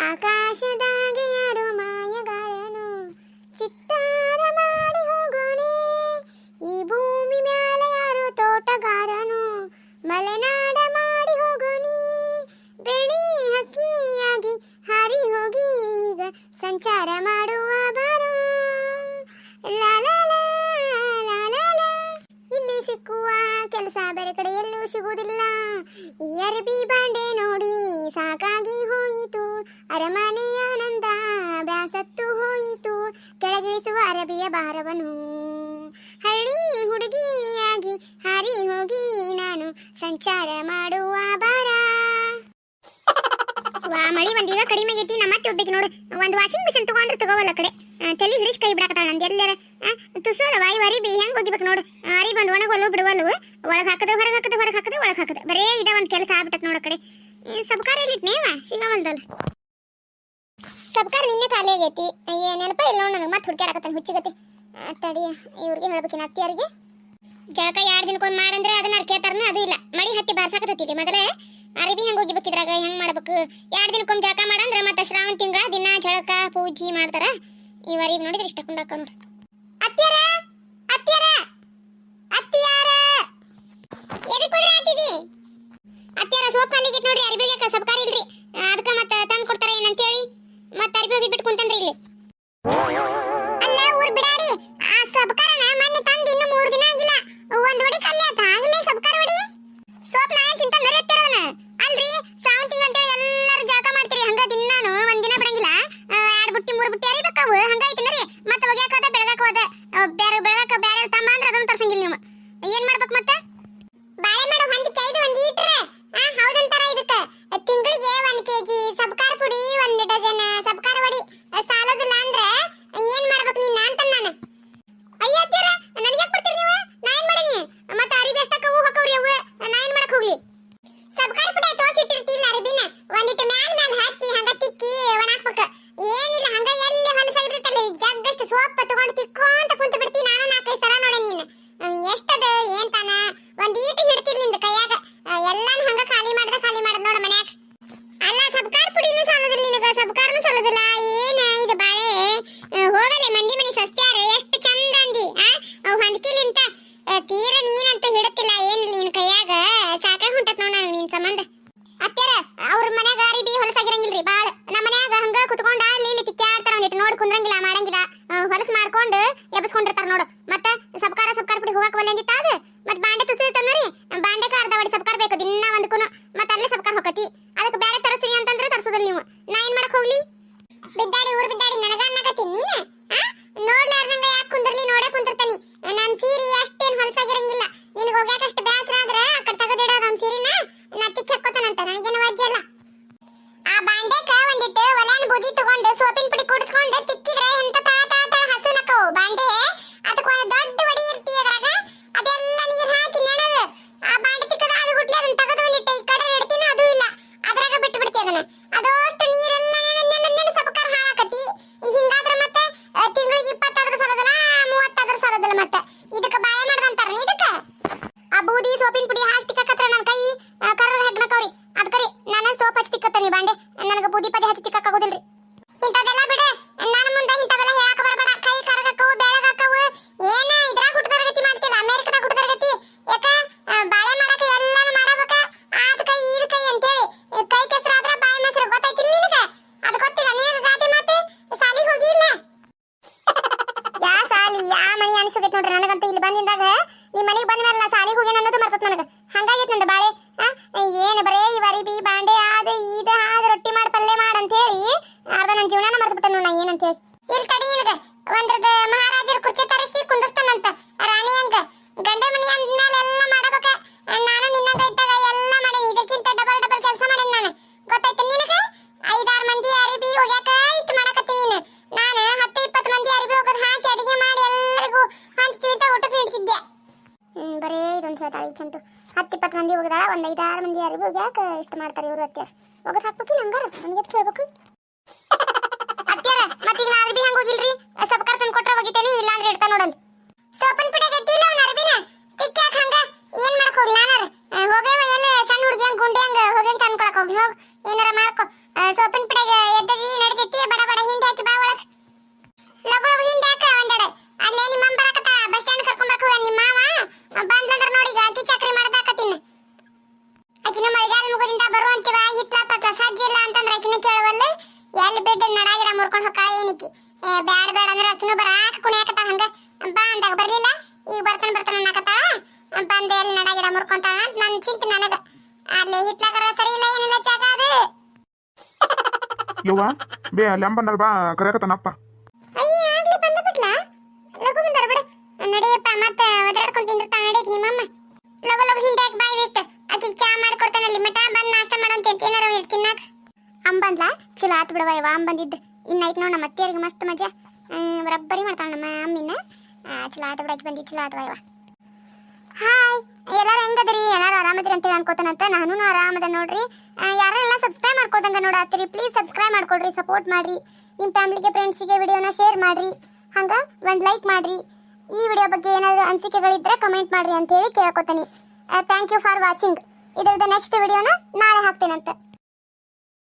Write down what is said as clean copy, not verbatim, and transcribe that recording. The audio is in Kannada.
ಆಕಾಶದಾಗೆ ಯಾರೋ ಮಾಯಗಾರನು ಚಿತ್ತಾರ ಮಾಡಿ ಹೋಗೋನೆ. ಈ ಭೂಮಿ ಮ್ಯಾಲ ಯಾರೋ ತೋಟಗಾರನು ಮಲೆನಾಡ ಮಾಡಿ ಹೋಗೋನಿ. ಬೆಳಿ ಹಕ್ಕಿಯಾಗಿ ಹಾರಿ ಹೋಗಿ ಈಗ ಸಂಚಾರ ಮಾಡುವ ಬಾರೋ. ಇಲ್ಲಿ ಸಿಕ್ಕುವ ಕೆಲಸ ಬೇರೆ ಕಡೆ ಎಲ್ಲೂ ಸಿಗುವುದಿಲ್ಲ. ಈ ಅರಬಿ ಬಾಂಡೆ ನೋಡಿ ಸಾಕಾಗಿ ಹೋಯಿತು. ಅರಮನೆಯ ಆನಂದ ಬ್ಯಾಸತ್ತು ಹೋಯಿತು. ಕೆಳಗಿಳಿಸುವ ಅರಬಿಯ ಭಾರವನು ಹಳ್ಳಿ ಹುಡುಗಿಯಾಗಿ ಹಾರಿ ಹೋಗಿ ನಾನು ಸಂಚಾರ ಮಾಡುವ ಬಾರ. ವಾ ಮಳಿ ಒಂದೀಗ ಕಡಿಮೆ ಆಗೈತಿ. ನಮ್ಮ ಮತ್ತೆ ಒಬ್ಬಕ್ಕೆ ನೋಡು ಒಂದು ವಾಷಿಂಗ್ ಮಿಷಿನ್ ತಗೊಂಡ್ರೆ ತಗೋವಲ್ಲ ಕಡೆ ತಲೆ ಹಿಡಿಸ್ ಕೈ ಬಿಡಾಕತ್ತಾಳ. ನಂದು ಎಲ್ಲಾರ ತುಸೋದ ವಾಯಿ ಅರಿಬಿ ಹೆಂಗ್ ಹೋಗಿಬೇಕು ನೋಡು. ಅರಿ ಬಂದು ಒಣಗಲ್ಲು ಬಿಡುವಲ್ಲು. ಒಳಗೆ ಹಾಕದೆ ಹೊರಗೆ ಹಾಕದೆ ಹೊರಗೆ ಹಾಕದೆ ಒಳಗೆ ಹಾಕದೆ ಬರೇ ಇದ ಒಂದು ಕೆಲಸ ಆಗ್ಬಿಟ್ಟತ್ ನೋಡ ಕಡೆ. ಸಬ್ಕಾರ ಎಲ್ಲಿಟ್ನೇವ ಸಿಗವಲ್ದಲ್ಲ. ಸಬ್ಕಾರ ನಿನ್ನೆ ಖಾಲಿ ಆಗೈತಿ. ನೆನಪ ಇಲ್ಲ ನೋಡು ನನಗೆ ಮತ್ತೆ ಹುಡುಕ್ಯಾಡಕತ್ತಾನ ಹುಚ್ಚಿಗತಿ. ತಡಿ ಇವ್ರಿಗೆ ಹೇಳ್ಬೇಕಿನ ಅತ್ತಿಯರಿಗೆ. ಜಳಕ 2 ದಿನಕ್ಕೊಮ್ಮೆ ಮಾಡಂದ್ರೆ ಅದನ್ನ ಕೇಳ್ತಾರನ ಅದು ಇಲ್ಲ. ಮಳಿ ಹತ್ತಿ ಬಾರ್ಸಾಕತ್ತೈತಿ. ಮೊದಲೇ ಅರಿಬಿ ಹೆಂಗ್ ಹೋಗಿಬೇಕಿದ್ರಾಗ ಹೆಂಗ್ ಮಾಡ್ಬೇಕು. 2 ದಿನಕ್ಕೊಮ್ಮೆ ಜಳಕ ಮಾಡಂದ್ರೆ ಮತ್ತೆ ಶ್ರಾವಣ ತಿಂಗಳ ದಿನ ಜಳಕ ಪೂಜಿ ಮಾಡ್ತಾರ. ಈ ಅರಿಬಿ ನೋಡಿದ್ರೆ ಇಷ್ಟ ಕುಂಡಾಕ ನೋಡ್ರಿ. ಅತ್ತಿಯರ ಅತ್ತಿಯರ ಅತ್ತಿಯಾರ ಎದಕ್ಕೆ ಹೋದ್ರೆ ಆತಿದಿ ಅತ್ತಿಯರ ಸೋಪ್ ಖಾಲಿಗಿತ್ತು ನೋಡ್ರಿ. ಅರಿಬಿಗೆ ಸಬ್ಕಾರ ಇಲ್ರಿ. ಅದಕ್ಕೆ ಮತ್ತೆ ತಂದು ಕೊಡ್ತಾರ ಏನಂತ ಹೇಳಿ ಮತ್ತೆ ಅರಿಬಿ ಹೋಗಿ ಬಿಟ್ಟು ಕುಂತನ್ರಿ ಇಲ್ಲಿ. ಅಲ್ಲ ಊರ್ ಬಿಡಾಡಿ ಆ ಸಬ್ಕಾರನ ಮೊನ್ನೆ ತಂದು ಇನ್ನು 3 ದಿನ ಆಗಿಲ್ಲ. ಒಂದು ಹೊಡಿ ಕಲ್ಲಿ ಆತ ಆಗಲೇ ಸಬ್ಕಾರ ಹೊಡಿ. ಸೋಪ್ ನಾ ತಿಂತ ನರೆತ್ತಿರೋನ ಅಲ್ರಿ. ಶ್ರಾವಣ ತಿಂಗಳ ಅಂತ ಎಲ್ಲರೂ ಜಳಕ ಮಾಡ್ತೀರಿ. ಹಂಗ ದಿನಾನು ಒಂದಿನ ಬಿಡಂಗಿಲ್ಲ. 2 ಬುಟ್ಟಿ 3 ಬುಟ್ಟಿ ಅರಿಬೇಕಾವು. ಹಂಗಾಯ್ತು ನರಿ. ಮತ್ತೆ ಒಗ್ಯಾಕ ಹೋದ ಬೆಳಗಾಕ ಹೋದ ಬೇರೆ ಬೆಳಗಾಕ ಬೇರೆ ತಮ್ಮ ಅಂದ್ರೆ ಅದನ್ನ ತರ್ಸಂಗಿಲ್ಲ ನೀವು. ಏನ್ ಮಾಡ್ಬೇಕು ಮತ್ತೆ ಬಾಳೆ ಮಾಡೋ ಹೊಂದಿಕೆ ಐದು ಒಂದು ಇಟ್ರೆ ಹೌದಂತಾರ. ಇದಕ್ಕೆ ತಿಂಗಳಿಗೆ 1 kg ಸಬ್ಕಾರ ಪುಡಿ 1 ಡಜನ್ ಸಬ್ಕಾರ ಹೊಡಿ ಸಾಲೋದಿಲ್ಲ ಅಂದ್ರೆ ಏನ್ ಮಾಡ್ಬೇಕು ನೀನ್ ಅಂತ ನಾನು. ಅಯ್ಯ ಅತ್ತಿಯರ ನನಗೆ ಯಾಕೆ ಕೊಡ್ತೀರಿ ನೀವು. ನಾ ಏನ್ ಮಾಡೀನಿ ಮತ್ತೆ ಅರಿಬಿ ಅಷ್ಟಕ್ಕ ಹೂ ಹಾಕವ್ರಿ ಅವು. ನಾ ಏನ್ ಮಾಡಕ್ ಹೋಗ್ಲಿ. ಸಬ್ಕಾರ ಪುಡಿ ತೋಸಿಟ್ಟಿರ್ತಿಲ್ಲ ಅರಿಬಿನ ಒಂದಿಟ್ಟು ಮ್ಯಾಲ್ ಹಾಕಿ ಹಂಗ ತಿಕ್ಕಿ ಒಣಾಕ್ಬೇಕು. ಏನಿಲ್ಲ ಹಂಗ ಎಲ್ಲಿ ಹೊಲಸಾಗಿರ್ತಲ್ಲ ಜಗ್ಗಷ್ಟು ಸೋಪ್ ತಗೊಂಡು ತಿಕ್ಕೊಂತ ಕುಂತ ಬಿಡ್ತಿ. ನಾನು 4-5 ಸಲ ನೋಡೇನಿ ನೀನು. ಎಷ್ಟದ ಏನ್ ತಾನ ಒಂದ್ ಈಟು ಹಿಡ್ತಿರ್ಲಿಂದ ಕೈಯಾಗ ಎಲ್ಲಾನು ಹಂಗ ಖಾಲಿ ಮಾಡದ್ ನೋಡ ಮನ್ಯಾಗ. ಅಲ್ಲ ಸಬ್ಕಾರ ಪುಡಿನೂ ಸಾಲೋದಿಲ್ಲ ನಿನಗ ಸಬ್ಕಾರನೂ ಸಾಲೋದಿಲ್ಲ. ಏನ ಇದು ಬಾಳೆ ಹೋಗಲೆ ಮಂದಿ ಮನಿ ಸಸ್ತ್ಯಾರ ಎಷ್ಟು ಚಂದ ಅಂದಿ. ಹೊಂದ್ಕಿಲಿಂತ ತೀರ ನೀನಂತ ಹಿಡತಿಲ್ಲ. ಏನಿಲ್ಲ ನಿನ್ ಕೈಯಾಗ ಸಾಕಾಗಿ ಹೊಂಟತ್ ನೋಡ ನಿನ್ ಸಂಬಂಧ. ಅತ್ಯಾರ ಅವ್ರ ಮನ್ಯಾಗ ಅರಿಬಿ ಹೊಲಸಾಗಿರಂಗಿಲ್ರಿ ಬಾಳ. ನಮ್ಮ ಮನ್ಯಾಗ ಹಂಗ ಕುತ್ಕೊಂಡ ಅಲ್ಲಿ ತಿಕ್ಕಾಡ್ತಾರ. ಒಂದಿಟ್ಟು ನೋಡಿ ಕುಂದ್ರಂಗಿಲ್ಲ ಮಾಡಂಗಿಲ್ಲ. ಹೊಲಸು ಮಾಡ್ಕೊಂಡು ಎಬ್ಸ್ಕೊಂಡಿರ್ತಾರ ನೋಡು. ಮತ್ತೆ ಸಬ್ಕಾರ ಪುಡಿ ಹೋಗಕ್ ಒಲ್ಲೆಂದಿತ್ತ ಅದ ಮತ್ತೆ ಬಾಂಡೆ ತುಸಿರ್ತನರಿ. ಬಾಂಡೆಕ ಅರ್ಧ ವಡಿ ಸಬ್ಕಾರ ಬೇಕು ದಿನ ಒಂದಕ್ಕೂನು. ಮತ್ತೆ ಅಲ್ಲೇ ಸಬ್ಕಾರ ಹೋಗತಿ. ಅದಕ್ಕೆ ಬೇರೆ ತರಸ್ರಿ ಅಂತಂದ್ರೆ ತರ್ಸೋದಿಲ್ಲ ನೀವು. ನಾ ಏನ್ ಮಾಡಕ್ ಹೋಗ್ಲಿ. ಬಿದ್ದಾಡಿ ಊರ್ ಬಿದ್ದಾಡಿ ನನಗ ಅನ್ನಕತ್ತೀನಿ ನೀನು. ನೋಡ್ಲಾರ್ದಂಗ ಯಾಕೆ ಕುಂದ್ರಲಿ ನೋಡೇ ಕುಂತಿರ್ತಾನಿ. ನನ್ ಸೀರೆ ಅಷ್ಟೇನ್ ಹೊಲಸಾಗಿರಂಗಿಲ್ಲ. ನಿನಗೆ ಹೋಗ್ಯಾಕಷ್ಟು ಬೇಸರ ಆದ್ರೆ ಆ ಕಡೆ ತೆಗೆದಿಡೋದು ಒಂದ್ ಸೀರಿನ ನಾ ತಿಕ್ಕಿ ಹಾಕೋತಾನಂತ. ನನಗೇನು ವಜ್ಜೆ ಅಲ್ಲ. ಆ ಬಾಂಡೆಕ ಒಂದಿಟ್ಟು ಒಲೆನ ಬೂದಿ ತಗೊಂಡು ಸೋಪಿನ ಪುಡಿ ಕುಡಿಸ್ಕೊಂಡು ತಿಕ್ಕಿದ್ರೆ ಎಂತ ತಳ ಹಸು ನಕ್ಕವು ಬಾಂಡೆ. ಅದಕ್ಕೆ ಒಂದು ದೊಡ್ಡ ವಡಿ ಇರ್ತಿ ಅದ್ರಾಗ ಅದೆಲ್ಲ ನೀರ್ ಹಾಕಿ ನೆನದು ಆ ಬಾಂಡೆ ತಿಕ್ಕದ ಅದು ಗುಟ್ಲಿ ಅದನ್ನ ತೆಗೆದು ಒಂದಿಟ್ಟು ಈ ಕಡೆ ಇಡ್ತೀನಿ. ಅದು ಇಲ್ಲ ಅದ್ರಾಗ ಬಿಟ್ಟು ಬಿಡ್ತಿ ಅದನ್ನ. ಅದೋಷ್ಟು ನೀರೆಲ್ಲ ನೆನ ಸಬ್ಕಾರ ಹಾಳಾಕತಿ. ಈಗ ಹಿಂಗಾದ್ರೆ ಮತ್ತೆ ತಿಂಗಳಿಗೆ 20 ಆದ್ರೂ ಸರೋದಿಲ್ಲ 30 ಆದ್ರೂ ಸರೋದಿಲ್ಲ. ಮತ್ತೆ ಇದಕ್ಕೆ ಬಾಳೆ ಮಾಡ್ದಂತಾರ ಇದಕ್ಕ ಆ ಬೂದಿ ಸೋಪಿನ ಪುಡಿ ಹಾಕಿ ತಿಕ್ಕಕತ್ರ ನನ್ನ ಕೈ ಕರ್ರ ಹೆಗ್ನಕವ್ರಿ. ಅದಕ್ಕರಿ ನಾನು ಸೋಪ್ ಹಚ್ಚಿ ತಿಕ್ಕತ್ತೀನಿ ಬಾಂಡೆ. ನನಗೆ ಬೂದಿ ಪದಿ ಹಚ್ಚಿ ತಿಕ್ಕಕ್ಕಾಗೋದಿಲ್ರಿ. ಇಂಥದೆಲ್ಲ ಬಿಡೆ. ನನ್ನ ಮುಂದೆ ಇಂಥವೆಲ್ಲ ಹೇಳಕ ಬರಬೇಡ. ಕೈ ಕರಗಕ್ಕವು ಬೆಳಗಕ್ಕವು ಏನ ಇದ್ರಾಗ ಹುಟ್ಟದರ ಗತಿ ಮಾಡ್ತಿಲ್ಲ. ಅಮೆರಿಕದಾಗ ಹುಟ್ಟದರ ಗತಿ ಯಾಕ ಬಾಳೆ ಮಾಡಕ ಎಲ್ಲಾನು ಮಾಡಬೇಕ. ಆದ ಕೈ ಈದ ಕೈ ಅಂತೇಳಿ ಕೈ ಕೆಸರಾದ್ರೆ ಬಾಯಿ ಮೊಸರು ಗೊತ್ತಾಯ್ತಿಲ್ಲ ನಿನಗೆ. ಅದು ಗೊತ್ತಿಲ್ಲ ನೀನು ಗಾದೆ ಮಾತು. ಸಾಲಿಗೆ ಹೋಗಿಲ್ಲ ಯಾ ಸಾಲಿ ಯಾ ಮನಿ ಅನಿಸೋದೈತೆ ನೋಡ್ರಿ. ನನಗಂತೂ ಇಲ್ಲಿ ಬಂದಿಂದಾಗ ನಿಮ್ಮ ಮನೆಗೆ ಬಂದ ಮೇಲೆ ಸಾಲಿಗೆ ಹೋಗಿ ಅನ್ನೋದು ಮರ್ತತ್ ನನಗೆ. ಹಂಗಾಗೈತೆ ನಂದು ಬಾಳೆ. ಏನು ಬರೇ ಈ ಅರಿಬಿ ಬಾಂಡೆ ಆದ ಇದು ಆದ ರೊಟ್ಟಿ ಮಾಡಿ ಪಲ್ಯ ಮಾಡಂತ ಹೇಳಿ ಅರ್ಧ ನನ್ನ ಜೀವನ ಮರ್ತಬಿಟ್ಟನು ನಾ ಏನಂತ ಹೇಳಿ. ಇಲ್ಲಿ ತಡಿ ನಿನಗೆ ಒಂದ್ರದ ಮಹಾರಾಜರ ಕುರ್ಚಿ ತರಿಸಿ ಕುಂದಿಸ್ತಾನಂತ ರಾಣಿ ಹಂಗ. ಗಂಡ ಮನಿ ಅಂದ್ಮೇಲೆ ಎಲ್ಲ ಮಾಡಬೇಕ. ನಾನು ನಿನ್ನಂಗ ಇದ್ದಾಗ ಎಲ್ಲ ಮಾಡೇನಿ. ಇದಕ್ಕಿಂತ ಡಬಲ್ ಕೆಲಸ ಮಾಡೇನಿ ನಾನು. ಗೊತ್ತಾಯ್ತು ನಿನಗೆ. 5-6 ಮಂದಿ ಅರಿಬಿ ಹೋಗ್ಯಾಕ ಇಷ್ಟು ಮಾಡಕತ್ತೀನಿ ನೀನು. ನಾನು 10-20 ಮಂದಿ ಅರಿಬಿ ಹೋಗೋದು ಹಾಕಿ ಅಡಿಗೆ ಮಾಡಿ ಎಲ್ಲರಿಗೂ ಹಂಚ್ತಿದ್ದ ಊಟಕ್ಕೆ ನೀಡ್ತಿದ್ದೆ. ಬರೇ ಇದೊಂದು ಹೇಳ್ತಾಳೆ ಈ ಚಂತು. 10-20 ಮಂದಿ ಹೋಗಿದಾಳ. ಒಂದು 5-6 ಮಂದಿ ಅರಿಬಿ ಹೋಗ್ಯಾಕ ಇಷ್ಟು ಮಾಡ್ತಾರೆ ಇವರು ಅತ್ಯಾರ. ಹೋಗೋದು ಹಾಕ್ಬೇಕಿಲ್ಲ ಹಂಗಾರ ನನಗೆ ಕೇಳ್ಬೇಕು. ಅತ್ಯಾರ ಮತ್ತೆ ಈಗ ಅರಿಬಿ ಹಂಗ ಹೋಗಿಲ್ರಿ. ಸಬ್ಕಾರ ತಂದು ಕೊಟ್ರೆ ಹೋಗಿತೇನಿ ಇಲ್ಲ ಅಂದ್ರೆ ಇಡ್ತಾ ನೋಡಂತ. ಸೋಪನ್ ಪುಡಿ ಗತಿಲ್ಲ ಅವ್ನ ಅರಿಬಿನ ತಿಕ್ಕಾಕ ಹಂಗ ಏನ್ ಮಾಡಕ್ ಹೋಗ್ಲಿ. ನಾನಾರ ಹೋಗೇವ ಎಲ್ಲ ಸಣ್ಣ ಹುಡುಗಿ ಹಂಗ ಗುಂಡೆ ಹಂಗ ಹೋಗಿ ತಂದು ಕೊಡಕ್ ಹೋಗ್ಲಿ. ಹೋಗ್ ಏನಾರ ಮಾಡ್ಕೊ. ಸೋಪಿನ ಪಡೆಗೆ ಎದ್ದದಿ ನಡಿತೈತಿ ಬಡ ಬಡ ಹಿಂಡಿ ಹಾಕಿ ಬಾ ಒಳಗ ಲಗು ಲಗು ಹಿಂಡಿ ಹಾಕ ಒಂದೆಡೆ ಅಲ್ಲೇ ನಿಮ್ಮ ಅಮ್ಮ ಬರಕತ್ತಾಳ ಬಸ್ ಸ್ಟ್ಯಾಂಡ್ ಕರ್ಕೊಂಡ್ ಬರ್ಕೋ ನಿಮ್ಮ ಮಾವ ಬಂದ್ಲಂದ್ರ ನೋಡಿ ಈಗ ಆಕಿ ಚಾಕ್ರಿ ಮಾಡ್ದಾಕತ್ತಿನ ಆಕಿನ ಮಳೆಗಾಲ ಮುಗುದಿಂದ ಬರುವಂತಿವ ಹಿತ್ಲಾಪತ್ತ ಸಜ್ಜಿಲ್ಲ ಅಂತಂದ್ರ ಆಕಿನ ಕೇಳವಲ್ಲ ಎಲ್ಲಿ ಬಿಡ್ಡ ನಡಾಗಿಡ ಮುರ್ಕೊಂಡು ಹೋಗ್ತಾಳ ಏನಿಕ್ಕಿ ಬ್ಯಾಡ ಬ್ಯಾಡ ಅಂದ್ರೆ ಆಕಿನ ಬರಾಕ ಕುಣಿಯಾಕತ್ತಾಳ ಹಂಗ ಬಾ ಅಂದಾಗ ಬರ್ಲಿಲ್ಲ ಈಗ ಬರ್ತಾನ ಅನ್ನಕತ್ತಾಳ ಬಂದೆ ಎಲ್ಲಿ ನಡಾಗಿಡ ಮುರ್ಕೊಂತಾಳ ಅಂತ ನನ್ನ ಚಿಂತೆ ನನಗ ಅಲ್ಲಿ ಹಿತ್ಲಾಕರ ಸರಿ ಇಲ್ಲ ಏನಿಲ್ಲ ಜಾಗ ಅದು ಯವ್ವ ಬೇ ಅಲ್ಲಿ ಅಂಬಂದಲ್ ಬಾ ಕರೆಯಕತ್ತಾನಪ್ಪ ಅಯ್ಯ ಆಗ್ಲಿ ಬಂದ್ಬಿಟ್ಲ ಲಗು ಬಂದಾರ ಬಿಡ ನಡಿಯಪ್ಪ ಮತ್ತೆ ಒದರಾಡ್ಕೊಂಡು ತಿಂದಿರ್ತಾಳ ನಡಿಯಕ್ ನಿಮ್ಮಮ್ಮ ಲಗು ಲಗು ಹಿಂಡಿ ಹಾಕಿ ಬಾಯಿ ವೇಸ್ಟ್ ಆಕಿಗೆ ಚಾ ಮಾಡ್ಕೊಡ್ತಾನಲ್ಲಿ ಮಠ ಬಂದು ನಾಷ್ಟ ಮಾಡೋಂತ ಏನಾರ ತಿನ್ನಾಕ ಅಂಬಂದ್ಲ ಚಲೋ ಆತು ಬಿಡವ ಯವ್ವ ಅಂಬಂದಿದ್ದು ಇನ್ನೈತ್ ನೋಡ್ ನಮ್ಮ ಅತ್ತಿಯರಿಗೆ ಮಸ್ತ್ ಮಜಾ ಬರಬ್ಬರಿ ಮಾಡ್ತಾಳ ನಮ್ಮ ಅಮ್ಮಿನ ಚಲೋ ಆತು ಬಿಡಾಕಿ ಬಂದಿ ಚಲೋ ಆತು ಯವ್ವ ಹಾಯ್ ಎಲ್ಲಾರು ಹೆಂಗದಿರಿ ಎಲ್ಲಾರು ಆರಾಮದಿರಿ ಅಂತೇಳಿ ಅನ್ಕೋತಾನಂತ ನಾನು ಆರಾಮದ ನೋಡ್ರಿ ಯಾರೆಲ್ಲ ಸಬ್ಸ್ಕ್ರೈಬ್ ಮಾಡ್ಕೋದಂಗ ನೋಡಾತ್ತೀರಿ ಪ್ಲೀಸ್ ಸಬ್ಸ್ಕ್ರೈಬ್ ಮಾಡ್ಕೊಡ್ರಿ ಸಪೋರ್ಟ್ ಮಾಡ್ರಿ ನಿಮ್ಮ ಫ್ಯಾಮಿಲಿಗೆ ಫ್ರೆಂಡ್ಸಿಗೆ ವಿಡಿಯೋನ ಶೇರ್ ಮಾಡ್ರಿ ಹಂಗ ಒಂದು ಲೈಕ್ ಮಾಡ್ರಿ ಈ ವಿಡಿಯೋ ಬಗ್ಗೆ ಏನಾದರೂ ಅನಿಸಿಕೆಗಳಿದ್ರೆ ಕಮೆಂಟ್ ಮಾಡ್ರಿ ಅಂತ ಹೇಳಿ ಕೇಳ್ಕೊತೀನಿ ಥ್ಯಾಂಕ್ ಯು ಫಾರ್ ವಾಚಿಂಗ್ ಇದರದ ನೆಕ್ಸ್ಟ್ ವಿಡಿಯೋನ ನಾಳೆ ಹಾಕ್ತೇನಂತ